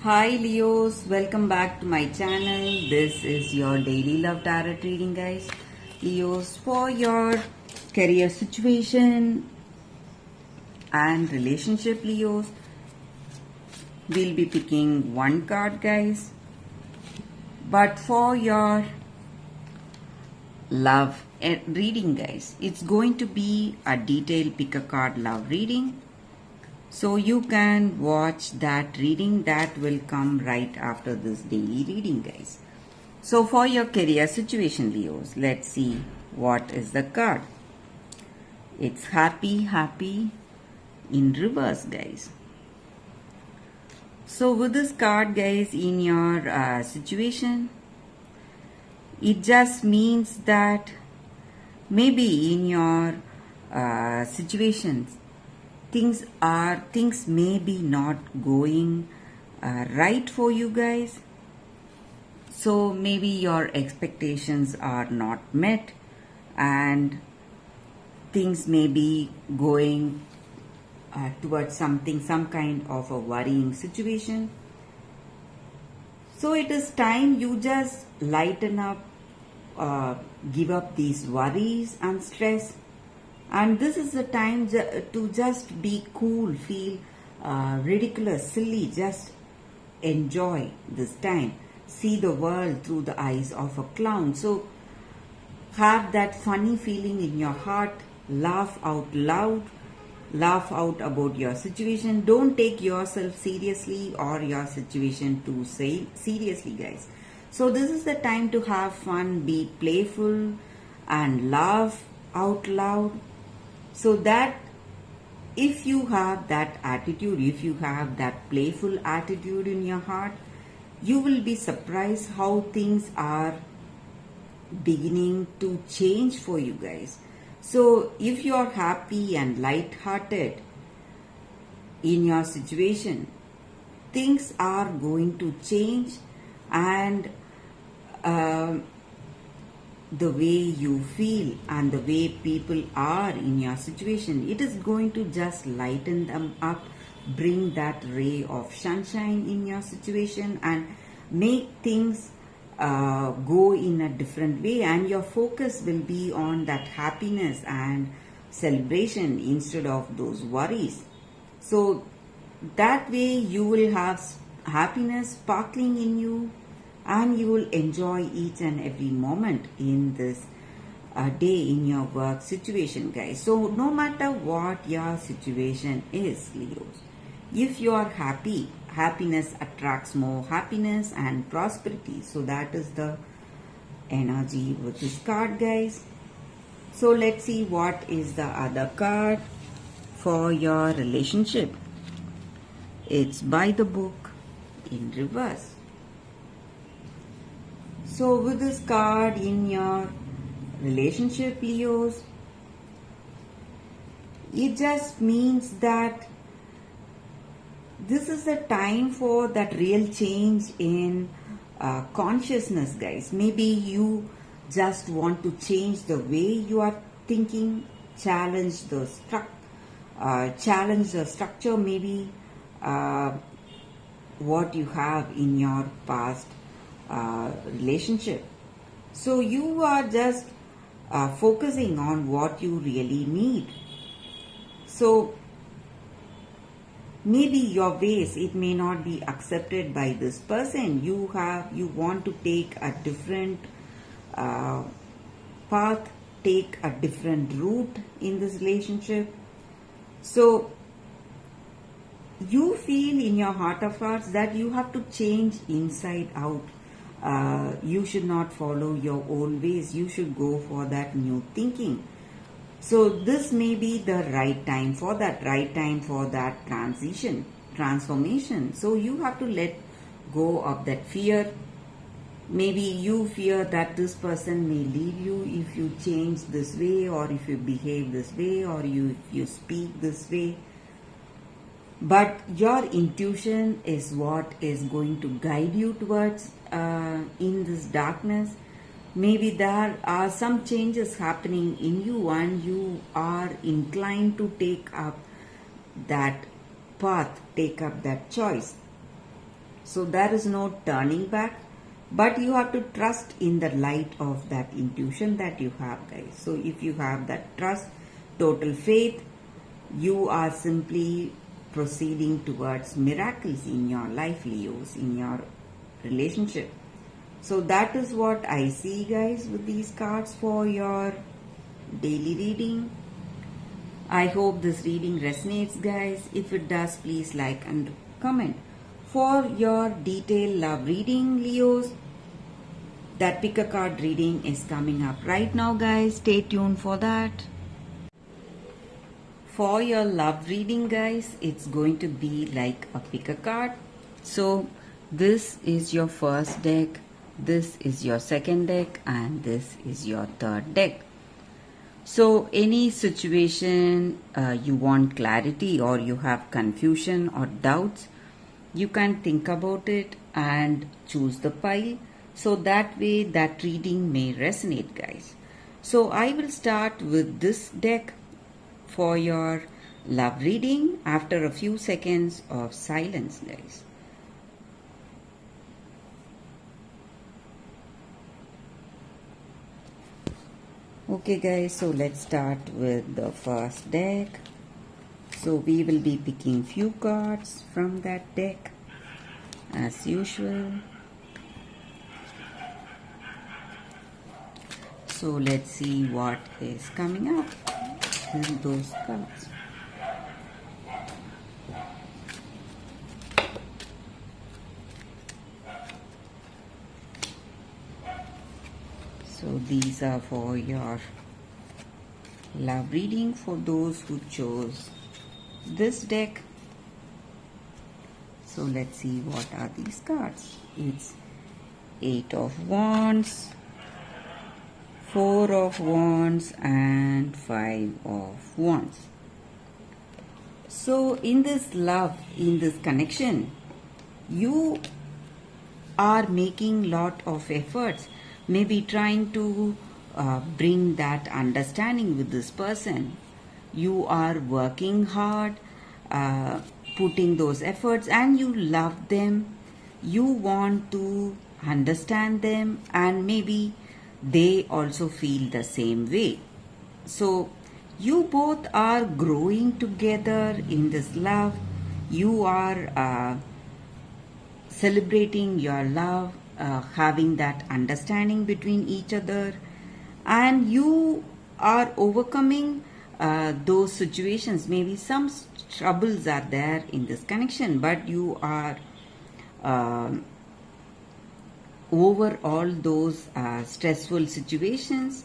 Hi Leos, welcome back to my channel. This is your daily love tarot reading, guys. Leos, for your career situation and relationship, Leos, we'll be picking one card, guys. But for your love reading, guys, it's going to be a detailed pick a card love reading. So you can watch that reading that will come right after this daily reading, guys. So for your career situation, Leos, let's see what is the card. It's happy in reverse, guys. So with this card, guys, in your situation, it just means that maybe in your situations, things may be not going right for you guys. So maybe your expectations are not met and things may be going towards some kind of a worrying situation. So it is time you just lighten up, give up these worries and stress. And this is the time to just be cool, feel ridiculous, silly, just enjoy this time. See the world through the eyes of a clown. So have that funny feeling in your heart, laugh out loud, laugh out about your situation. Don't take yourself seriously or your situation too seriously, guys. So this is the time to have fun, be playful and laugh out loud. So that if you have that attitude, if you have that playful attitude in your heart, you will be surprised how things are beginning to change for you guys. So if you are happy and light-hearted in your situation, things are going to change, and the way you feel and the way people are in your situation, it is going to just lighten them up, bring that ray of sunshine in your situation and make things go in a different way, and your focus will be on that happiness and celebration instead of those worries. So that way you will have happiness sparkling in you, and you will enjoy each and every moment in this day in your work situation, guys. So no matter what your situation is, Leos, if you are happy, happiness attracts more happiness and prosperity. So that is the energy with this card, guys. So let's see what is the other card for your relationship. It's by the book in reverse. So with this card in your relationship, Leos, it just means that this is the time for that real change in consciousness, guys. Maybe you just want to change the way you are thinking, challenge the structure, maybe what you have in your past relationship. So you are just focusing on what you really need. So maybe your ways, it may not be accepted by this person. You want to take a different path, take a different route in this relationship. So you feel in your heart of hearts that you have to change inside out. You should not follow your old ways. You should go for that new thinking. So this may be the right time for that, transformation. So you have to let go of that fear. Maybe you fear that this person may leave you if you change this way, or if you behave this way, or if you speak this way. But your intuition is what is going to guide you towards in this darkness. Maybe there are some changes happening in you, and you are inclined to take up that path, take up that choice. So there is no turning back, but you have to trust in the light of that intuition that you have, guys. So if you have that trust, total faith, you are simply proceeding towards miracles in your life, Leos, in your relationship. So that is what I see, guys, with these cards for your daily reading. I hope this reading resonates, guys. If it does, please like and comment. For your detailed love reading, Leos, that pick a card reading is coming up right now, guys. Stay tuned for that. For your love reading, guys, it's going to be like a pick a card. So this is your first deck, this is your second deck, and this is your third deck. So any situation you want clarity or you have confusion or doubts, you can think about it and choose the pile. So that way that reading may resonate, guys. So I will start with this deck for your love reading after a few seconds of silence, guys. Okay, guys, so let's start with the first deck. So we will be picking few cards from that deck as usual. So let's see what is coming up in those cards. So these are for your love reading for those who chose this deck. So let's see what are these cards. It's 8 of Wands, 4 of Wands, and 5 of Wands. So in this love, in this connection, you are making lot of efforts, maybe trying to bring that understanding with this person. You are working hard, putting those efforts, and you love them. You want to understand them, and maybe they also feel the same way. So you both are growing together in this love. You are celebrating your love, having that understanding between each other, and you are overcoming those situations. Maybe some troubles are there in this connection, but you are over all those stressful situations,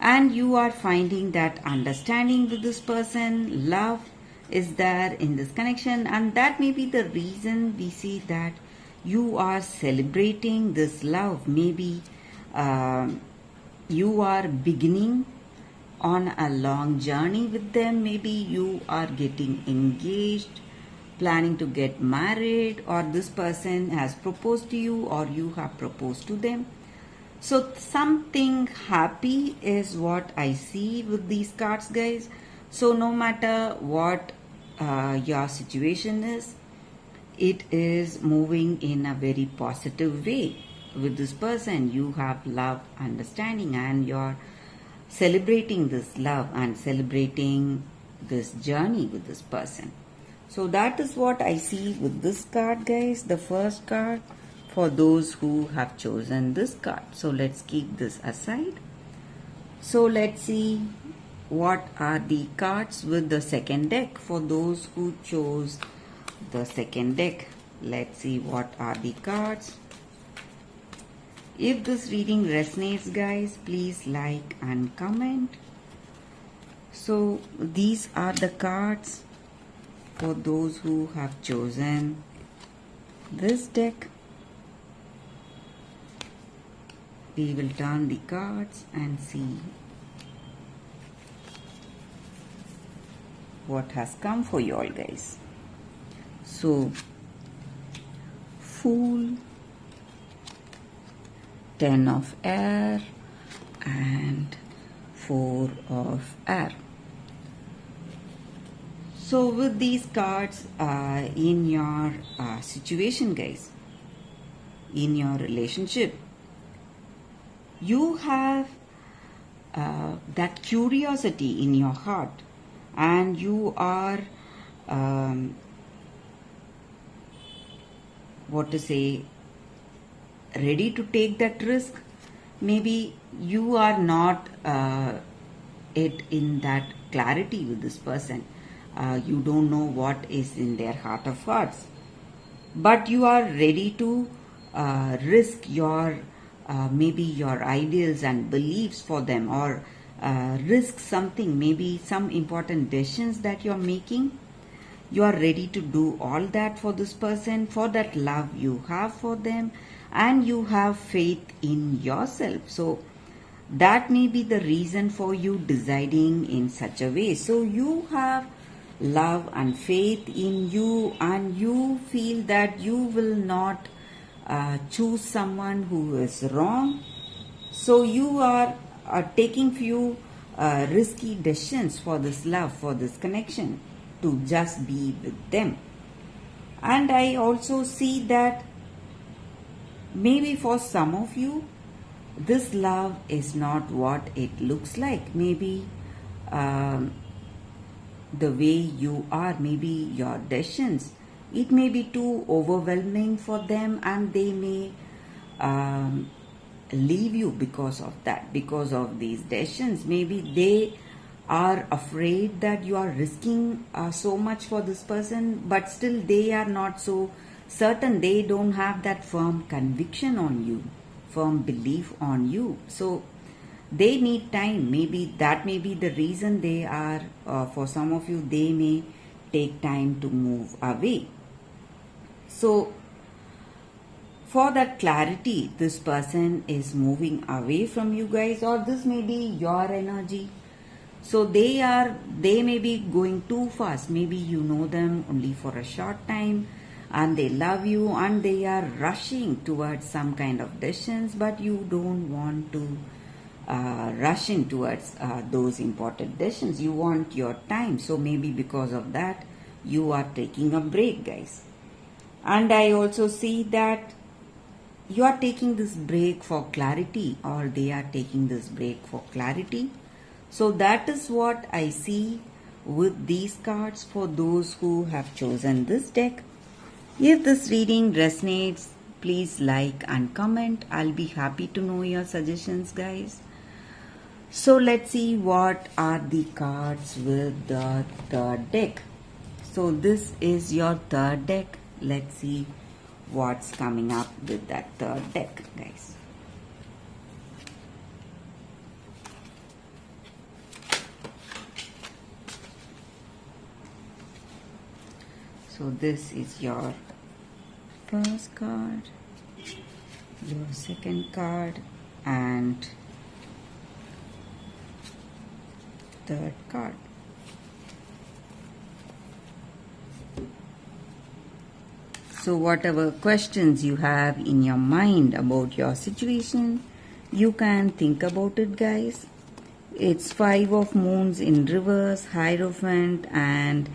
and you are finding that understanding with this person. Love is there in this connection, and that may be the reason we see that you are celebrating this love. Maybe you are beginning on a long journey with them. Maybe you are getting engaged, planning to get married, or this person has proposed to you, or you have proposed to them. So something happy is what I see with these cards, guys. So no matter what your situation is, it is moving in a very positive way with this person. You have love, understanding, and you're celebrating this love and celebrating this journey with this person. So that is what I see with this card, guys. The first card for those who have chosen this card. So let's keep this aside. So let's see what are the cards with the second deck for those who chose the second deck. Let's see what are the cards. If this reading resonates, guys, please like and comment. So these are the cards for those who have chosen this deck. We will turn the cards and see what has come for you all, guys. So Fool, 10 of air, and 4 of air. So with these cards in your situation, guys, in your relationship. You have that curiosity in your heart, and you are um, what to say, ready to take that risk. Maybe you are not yet in that clarity with this person. You don't know what is in their heart of hearts, but you are ready to risk your maybe your ideals and beliefs for them, or risk something, maybe some important decisions that you're making. You are ready to do all that for this person, for that love you have for them, and you have faith in yourself. So that may be the reason for you deciding in such a way. So you have love and faith in you, and you feel that you will not choose someone who is wrong. So you are taking few risky decisions for this love, for this connection, to just be with them. And I also see that maybe for some of you, this love is not what it looks like. Maybe um, the way you are, maybe your decisions, it may be too overwhelming for them, and they may um, leave you because of that, because of these decisions. Maybe they are afraid that you are risking so much for this person, but still they are not so certain. They don't have that firm conviction on you, firm belief on you. So they need time. Maybe that may be the reason they are, for some of you, they may take time to move away. So for that clarity, this person is moving away from you guys, or this may be your energy. So they may be going too fast. Maybe you know them only for a short time, and they love you, and they are rushing towards some kind of decisions, but you don't want to rushing towards those important decisions. You want your time. So maybe because of that, you are taking a break, guys. And I also see that you are taking this break for clarity, or they are taking this break for clarity. So that is what I see with these cards for those who have chosen this deck. If this reading resonates, please like and comment. I'll be happy to know your suggestions, guys. So let's see what are the cards with the third deck. So this is your third deck. Let's see what's coming up with that third deck, guys. So this is your first card, your second card, and third card. So whatever questions you have in your mind about your situation, you can think about it, guys. It's 5 of moons in reverse, Hierophant, and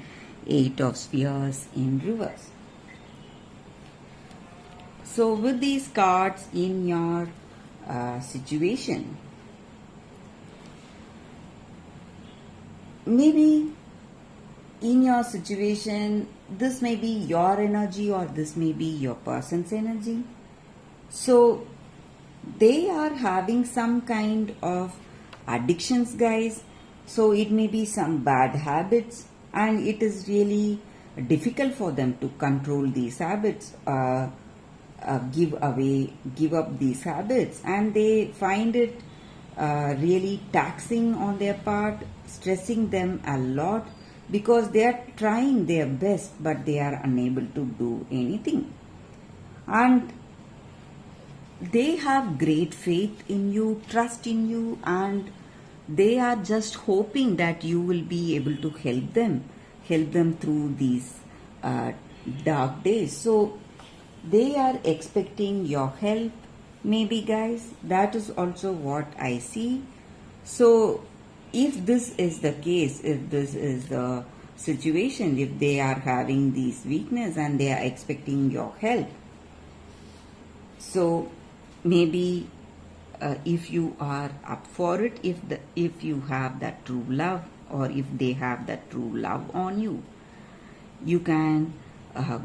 8 of spheres in reverse. So with these cards in your situation, maybe in your situation, this may be your energy, or this may be your person's energy. So they are having some kind of addictions, guys. So it may be some bad habits, and it is really difficult for them to control these habits, give up these habits, and they find it really taxing on their part, stressing them a lot, because they are trying their best, but they are unable to do anything. And they have great faith in you, trust in you, and they are just hoping that you will be able to help them through these dark days. So they are expecting your help, maybe, guys. That is also what I see. So if this is the case, if this is the situation, if they are having these weakness and they are expecting your help, So maybe if you are up for it, if you have that true love, or if they have that true love on you, you can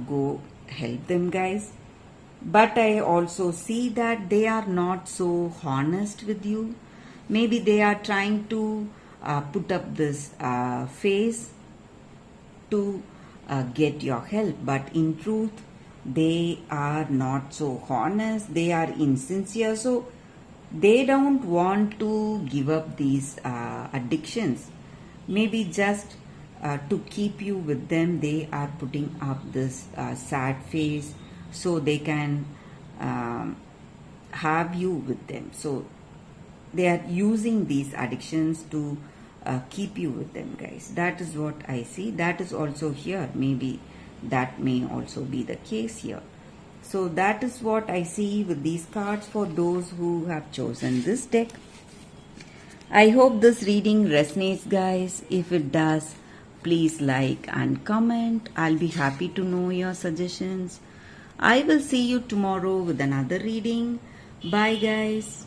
go help them, guys. But I also see that they are not so honest with you. Maybe they are trying to put up this face to get your help, but in truth they are not so honest, they are insincere, so they don't want to give up these addictions. Maybe just to keep you with them, they are putting up this sad face so they can have you with them. So they are using these addictions to keep you with them, guys. That is what I see. That is also here. Maybe that may also be the case here. So that is what I see with these cards for those who have chosen this deck. I hope this reading resonates, guys. If it does, please like and comment. I'll be happy to know your suggestions. I will see you tomorrow with another reading. Bye, guys.